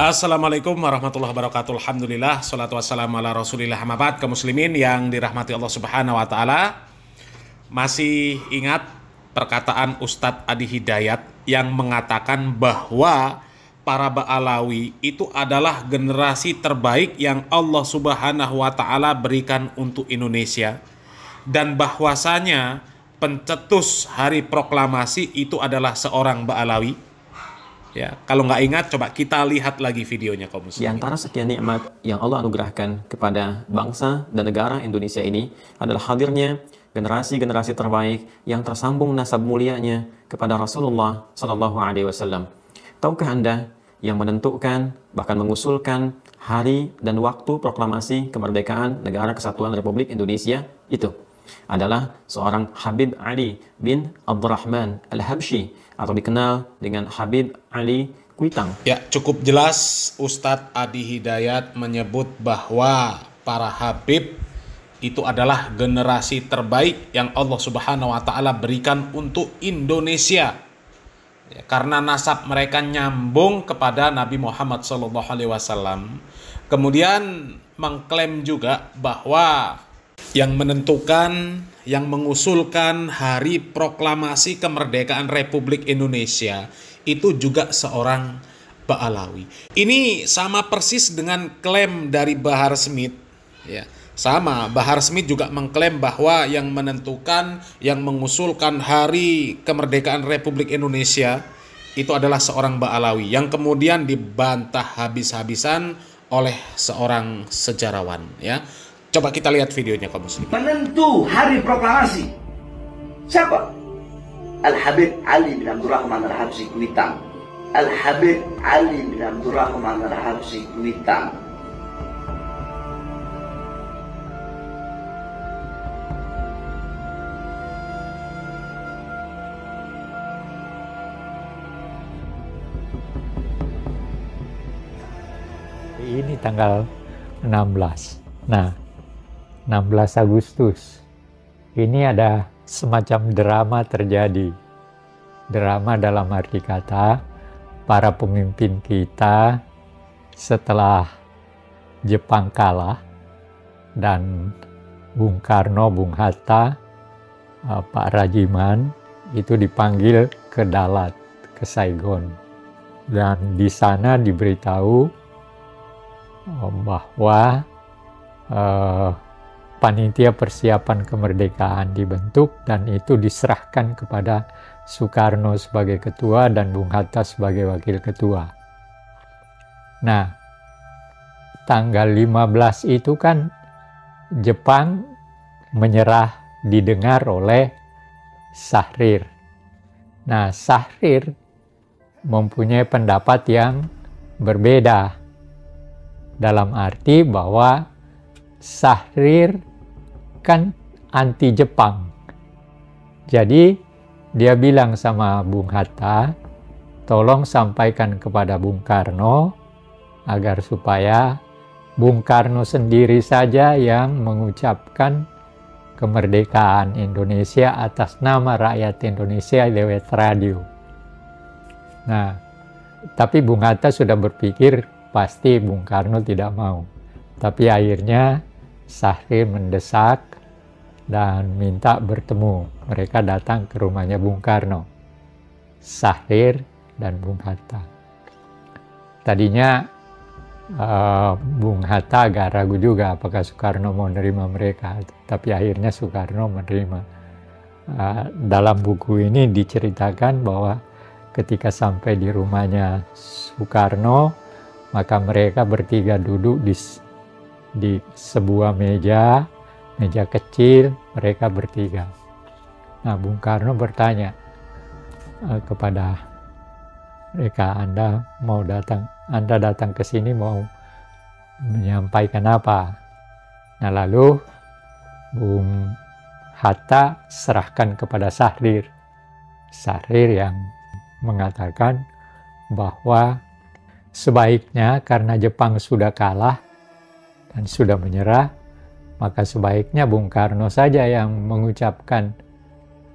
Assalamualaikum warahmatullahi wabarakatuh. Alhamdulillah, salatu wassalamu ala rasulillah, hamabad. Kaum muslimin yang dirahmati Allah subhanahu wa ta'ala, masih ingat perkataan Ustadz Adi Hidayat yang mengatakan bahwa para Ba'alawi itu adalah generasi terbaik yang Allah subhanahu wa ta'ala berikan untuk Indonesia, dan bahwasanya pencetus hari proklamasi itu adalah seorang Ba'alawi. Ya, kalau nggak ingat, coba kita lihat lagi videonya, kaum muslimin. Di antara sekian nikmat yang Allah anugerahkan kepada bangsa dan negara Indonesia ini adalah hadirnya generasi-generasi terbaik yang tersambung nasab mulianya kepada Rasulullah Shallallahu Alaihi Wasallam. Tahukah Anda yang menentukan bahkan mengusulkan hari dan waktu proklamasi kemerdekaan Negara Kesatuan Republik Indonesia itu adalah seorang Habib Ali bin Abdurrahman Al-Habsyi atau dikenal dengan Habib Ali Kuitang. Ya, cukup jelas Ustadz Adi Hidayat menyebut bahwa para Habib itu adalah generasi terbaik yang Allah Subhanahu wa ta'ala berikan untuk Indonesia. Ya, karena nasab mereka nyambung kepada Nabi Muhammad SAW. Kemudian mengklaim juga bahwa yang menentukan, yang mengusulkan hari proklamasi kemerdekaan Republik Indonesia itu juga seorang Ba'alawi. Ini sama persis dengan klaim dari Bahar Smith. Ya, sama, Bahar Smith juga mengklaim bahwa yang menentukan, yang mengusulkan hari kemerdekaan Republik Indonesia itu adalah seorang Ba'alawi, yang kemudian dibantah habis-habisan oleh seorang sejarawan. Ya, coba kita lihat videonya, kaum muslimin. Penentu hari proklamasi siapa? Al-Habib Ali bin Abdurrahman Al-Habsyi Kuitang. Al-Habib Ali bin Abdurrahman Al-Habsyi Kuitang. Ini tanggal 16. Nah, 16 Agustus ini ada semacam drama terjadi. Drama dalam arti kata para pemimpin kita setelah Jepang kalah dan Bung Karno, Bung Hatta, Pak Rajiman itu dipanggil ke Dalat, ke Saigon, dan di sana diberitahu bahwa panitia persiapan kemerdekaan dibentuk dan itu diserahkan kepada Soekarno sebagai ketua dan Bung Hatta sebagai wakil ketua. Nah, tanggal 15 itu kan Jepang menyerah didengar oleh Syahrir. Nah, Syahrir mempunyai pendapat yang berbeda, dalam arti bahwa Syahrir kan anti Jepang. Jadi dia bilang sama Bung Hatta, tolong sampaikan kepada Bung Karno agar supaya Bung Karno sendiri saja yang mengucapkan kemerdekaan Indonesia atas nama rakyat Indonesia lewat radio. Nah, tapi Bung Hatta sudah berpikir pasti Bung Karno tidak mau. Tapi akhirnya Syahrir mendesak dan minta bertemu. Mereka datang ke rumahnya Bung Karno, Syahrir dan Bung Hatta. Tadinya Bung Hatta agak ragu juga apakah Soekarno mau menerima mereka. Tapi akhirnya Soekarno menerima. Dalam buku ini diceritakan bahwa ketika sampai di rumahnya Soekarno, maka mereka bertiga duduk di sebuah meja kecil, mereka bertiga. Nah, Bung Karno bertanya kepada mereka, Anda datang ke sini mau menyampaikan apa? Nah, lalu Bung Hatta serahkan kepada Syahrir. Syahrir yang mengatakan bahwa sebaiknya karena Jepang sudah kalah dan sudah menyerah, maka sebaiknya Bung Karno saja yang mengucapkan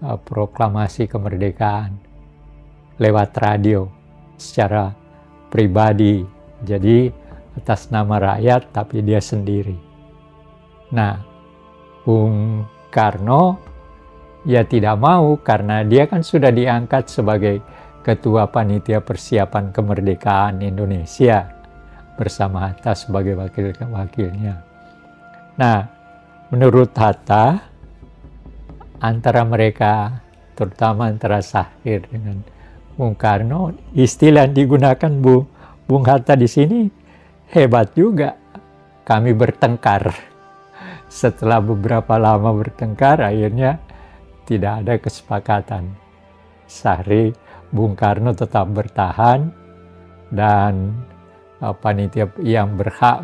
proklamasi kemerdekaan lewat radio secara pribadi Jadi atas nama rakyat tapi dia sendiri. Nah, Bung Karno ya tidak mau karena dia kan sudah diangkat sebagai Ketua Panitia Persiapan Kemerdekaan Indonesia bersama Hatta sebagai wakilnya. Nah, menurut Hatta, antara mereka, terutama antara Syahrir dengan Bung Karno, istilah yang digunakan Bung Hatta di sini hebat juga. Kami bertengkar. Setelah beberapa lama bertengkar, akhirnya tidak ada kesepakatan. Syahrir, Bung Karno tetap bertahan, dan panitia yang berhak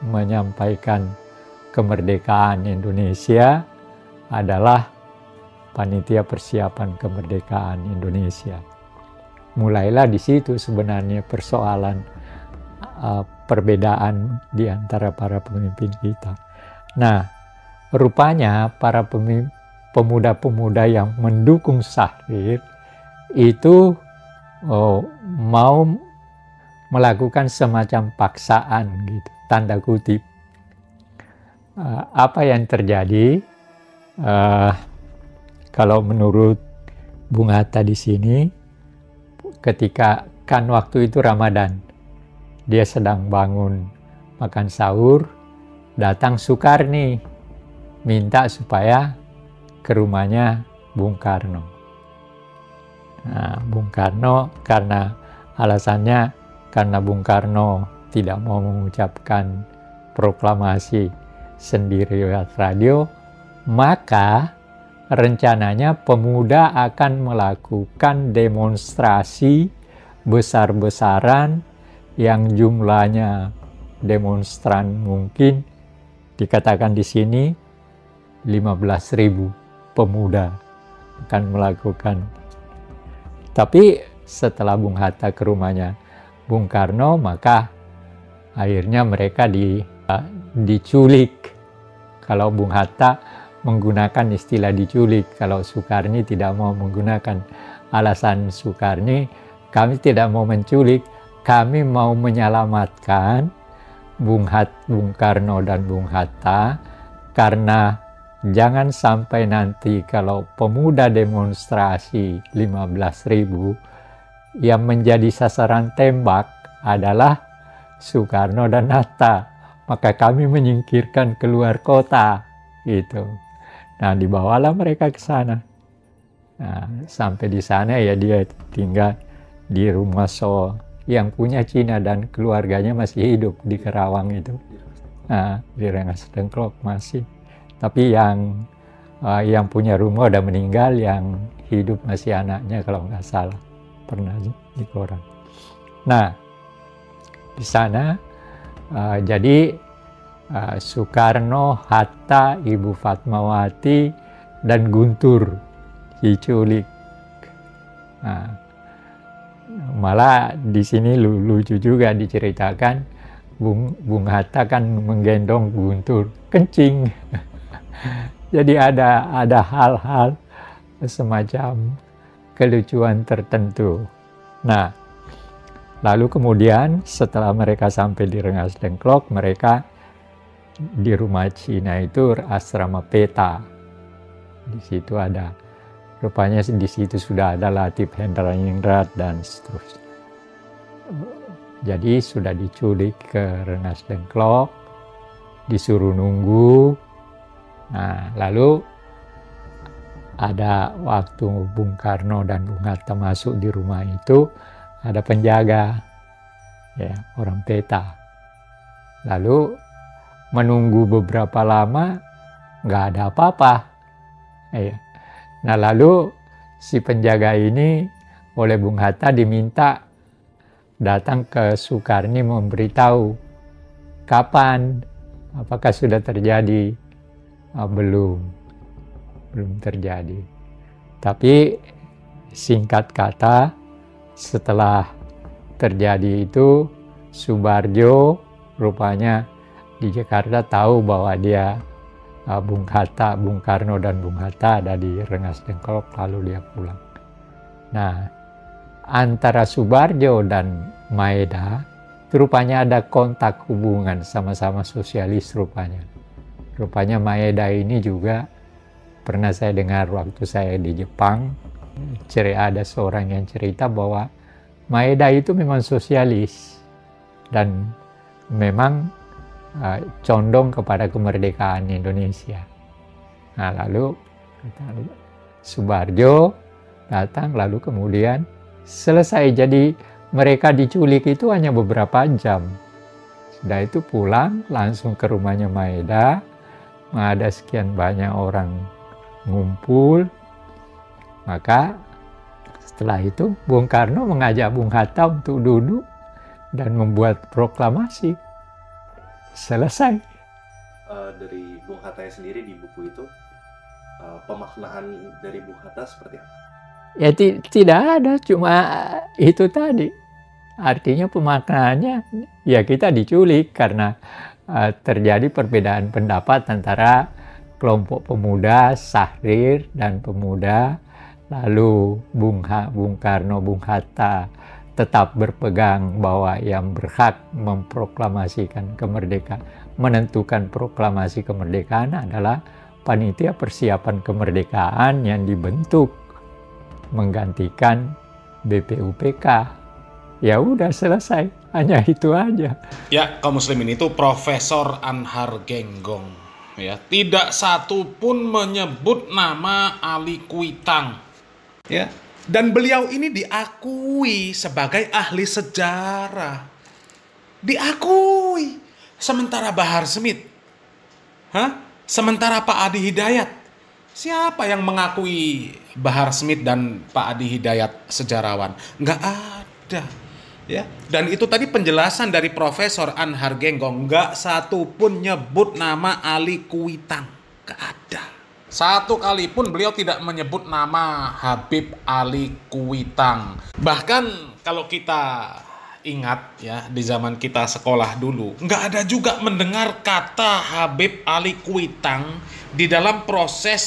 menyampaikan kemerdekaan Indonesia adalah Panitia Persiapan Kemerdekaan Indonesia. Mulailah di situ sebenarnya persoalan perbedaan di antara para pemimpin kita. Nah, rupanya para pemuda-pemuda yang mendukung Syahrir itu mau melakukan semacam paksaan gitu, tanda kutip. Apa yang terjadi? Kalau menurut Bung Hatta di sini, ketika kan waktu itu Ramadan, dia sedang bangun makan sahur, datang Soekarni minta supaya ke rumahnya Bung Karno. Nah, Bung Karno karena alasannya karena Bung Karno tidak mau mengucapkan proklamasi sendiri lewat radio, maka rencananya pemuda akan melakukan demonstrasi besar-besaran yang jumlahnya demonstran mungkin dikatakan di sini 15.000 pemuda akan melakukan. Tapi setelah Bung Hatta ke rumahnya Bung Karno, maka akhirnya mereka diculik. Kalau Bung Hatta menggunakan istilah diculik, kalau Soekarni tidak mau menggunakan. Alasan Soekarni, kami tidak mau menculik, kami mau menyelamatkan Bung Karno dan Bung Hatta, karena jangan sampai nanti kalau pemuda demonstrasi 15.000 yang menjadi sasaran tembak adalah Soekarno dan Hatta, maka kami menyingkirkan keluar kota gitu. Nah, dibawalah mereka ke sana. Nah, sampai di sana ya dia tinggal di rumah yang punya Cina dan keluarganya masih hidup di Kerawang itu. Nah, di Rengas Dengklok masih. Tapi yang punya rumah udah meninggal, yang hidup masih anaknya kalau nggak salah. Pernah di koran. Nah, di sana jadi Soekarno, Hatta, Ibu Fatmawati, dan Guntur diculik. Nah, malah di sini lucu juga diceritakan, Bung Hatta kan menggendong Guntur, kencing. Jadi ada hal-hal semacam kelucuan tertentu. Nah, lalu kemudian setelah mereka sampai di Rengas Dengklok, mereka di rumah Cina itu asrama peta. Di situ ada, rupanya di situ sudah ada Latif Hendraningrat dan seterusnya. Jadi sudah diculik ke Rengas Dengklok, disuruh nunggu. Nah, lalu ada waktu Bung Karno dan Bung Hatta masuk di rumah itu, ada penjaga, ya, orang peta. Lalu menunggu beberapa lama, nggak ada apa-apa. Nah, lalu si penjaga ini oleh Bung Hatta diminta datang ke Soekarni memberitahu kapan, apakah sudah terjadi. Belum terjadi. Tapi singkat kata, setelah terjadi itu, Subarjo rupanya di Jakarta tahu bahwa dia Bung Karno dan Bung Hatta ada di Rengas Dengklok, lalu dia pulang. Nah, antara Subarjo dan Maeda rupanya ada kontak hubungan, sama-sama sosialis rupanya. Rupanya Maeda ini juga pernah saya dengar waktu saya di Jepang, ada seorang yang cerita bahwa Maeda itu memang sosialis dan memang condong kepada kemerdekaan Indonesia. Nah, lalu Subarjo datang, lalu kemudian selesai. Jadi mereka diculik itu hanya beberapa jam. Sudah itu pulang langsung ke rumahnya Maeda. Ada sekian banyak orang ngumpul. Maka setelah itu Bung Karno mengajak Bung Hatta untuk duduk dan membuat proklamasi. Selesai. Dari Bung Hatta sendiri di buku itu, pemaknaan dari Bung Hatta seperti apa? Ya tidak ada, cuma itu tadi. Artinya pemaknaannya ya kita diculik karena terjadi perbedaan pendapat antara kelompok pemuda Sahrir dan pemuda, lalu Bung Karno, Bung Hatta tetap berpegang bahwa yang berhak memproklamasikan kemerdekaan, menentukan proklamasi kemerdekaan adalah panitia persiapan kemerdekaan yang dibentuk menggantikan BPUPK. Ya udah selesai, hanya itu aja. Ya, kaum muslimin, itu Profesor Anhar Genggong. Ya, tidak satu pun menyebut nama Ali Kuitang. Ya, dan beliau ini diakui sebagai ahli sejarah. Diakui. Sementara Bahar Smith, sementara Pak Adi Hidayat, siapa yang mengakui Bahar Smith dan Pak Adi Hidayat sejarawan? Nggak ada. Ya, dan itu tadi penjelasan dari Profesor Anhar Genggong, nggak satu pun nyebut nama Ali Kuitang, nggak ada. Satu kali pun beliau tidak menyebut nama Habib Ali Kuitang. Bahkan kalau kita ingat ya, di zaman kita sekolah dulu, nggak ada juga mendengar kata Habib Ali Kuitang di dalam proses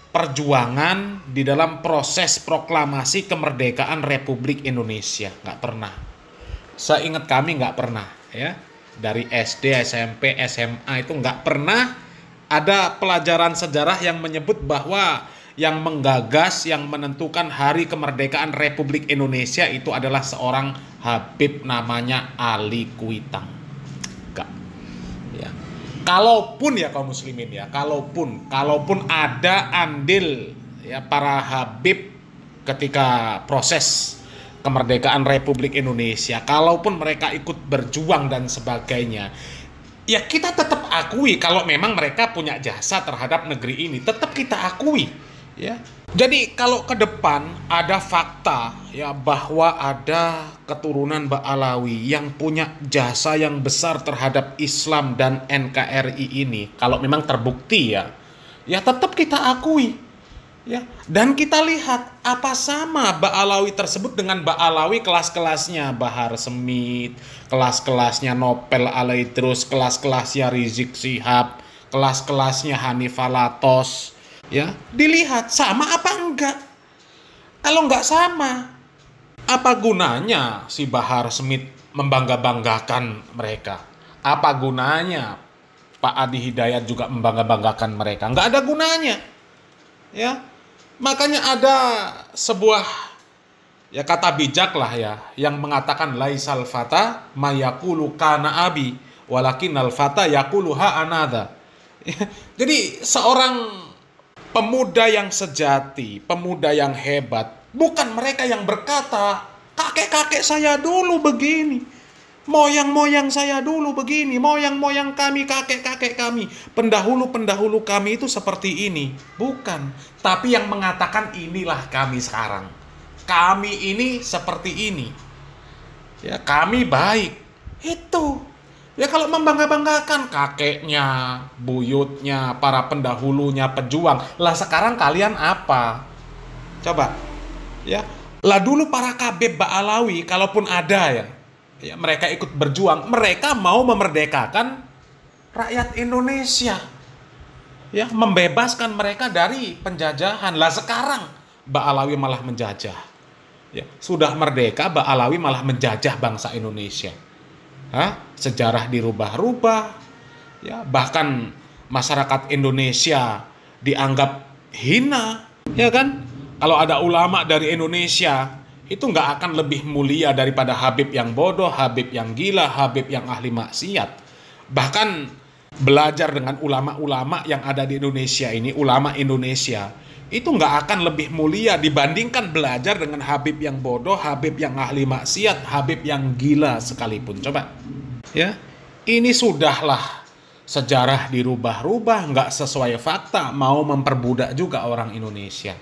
perjuangan, di dalam proses proklamasi kemerdekaan Republik Indonesia. Nggak pernah. Seingat kami nggak pernah ya. Dari SD, SMP, SMA itu nggak pernah ada pelajaran sejarah yang menyebut bahwa yang menggagas, yang menentukan hari kemerdekaan Republik Indonesia itu adalah seorang Habib namanya Ali Kuitang. Enggak. Ya. Kalaupun ya kaum muslimin ya, kalaupun ada andil ya para Habib ketika proses kemerdekaan Republik Indonesia, kalaupun mereka ikut berjuang dan sebagainya, ya kita tetap akui kalau memang mereka punya jasa terhadap negeri ini, tetap kita akui ya. Jadi kalau ke depan ada fakta ya bahwa ada keturunan Ba'alawi yang punya jasa yang besar terhadap Islam dan NKRI ini, kalau memang terbukti ya tetap kita akui ya. Dan kita lihat apa sama Ba'alawi tersebut dengan Ba'alawi kelas-kelasnya Bahar Smith, kelas-kelasnya Nopel Alaidrus, kelas-kelasnya Rizik Syihab, kelas-kelasnya Hanifah Latos. Ya, dilihat sama apa enggak. Kalau enggak sama, apa gunanya si Bahar Smith membangga-banggakan mereka? Apa gunanya Pak Adi Hidayat juga membangga-banggakan mereka? Enggak ada gunanya. Ya, makanya ada sebuah ya kata bijak lah ya yang mengatakan laisal fata mayaqulu kana abi walakin al fata yaqulu ha anada. Ya, jadi seorang pemuda yang sejati, pemuda yang hebat, bukan mereka yang berkata, kakek-kakek saya dulu begini, moyang-moyang saya dulu begini, moyang-moyang kami, kakek-kakek kami, pendahulu-pendahulu kami itu seperti ini. Bukan, tapi yang mengatakan inilah kami sekarang. Kami ini seperti ini. Ya, kami baik. Itu. Ya kalau membangga-banggakan kakeknya, buyutnya, para pendahulunya, pejuang. Lah sekarang kalian apa? Coba. Ya. Lah dulu para kabeb Ba'alawi, kalaupun ada ya mereka ikut berjuang, mereka mau memerdekakan rakyat Indonesia. Ya, membebaskan mereka dari penjajahan. Lah sekarang Ba'alawi malah menjajah. Ya, sudah merdeka, Ba'alawi malah menjajah bangsa Indonesia. Sejarah dirubah-rubah, ya, bahkan masyarakat Indonesia dianggap hina, ya kan? Kalau ada ulama dari Indonesia, itu nggak akan lebih mulia daripada Habib yang bodoh, Habib yang gila, Habib yang ahli maksiat. Bahkan belajar dengan ulama-ulama yang ada di Indonesia ini, ulama Indonesia, itu nggak akan lebih mulia dibandingkan belajar dengan Habib yang bodoh, Habib yang ahli maksiat, Habib yang gila sekalipun. Coba, ya, ini sudahlah sejarah dirubah-rubah, nggak sesuai fakta, mau memperbudak juga orang Indonesia.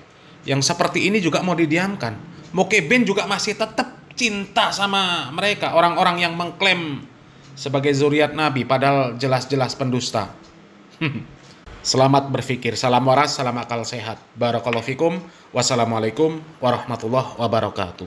Yang seperti ini juga mau didiamkan. Mukibin juga masih tetap cinta sama mereka, orang-orang yang mengklaim sebagai zuriat Nabi, padahal jelas-jelas pendusta. Selamat berpikir, salam waras, salam akal sehat. Barakallahu fikum, wassalamualaikum warahmatullahi wabarakatuh.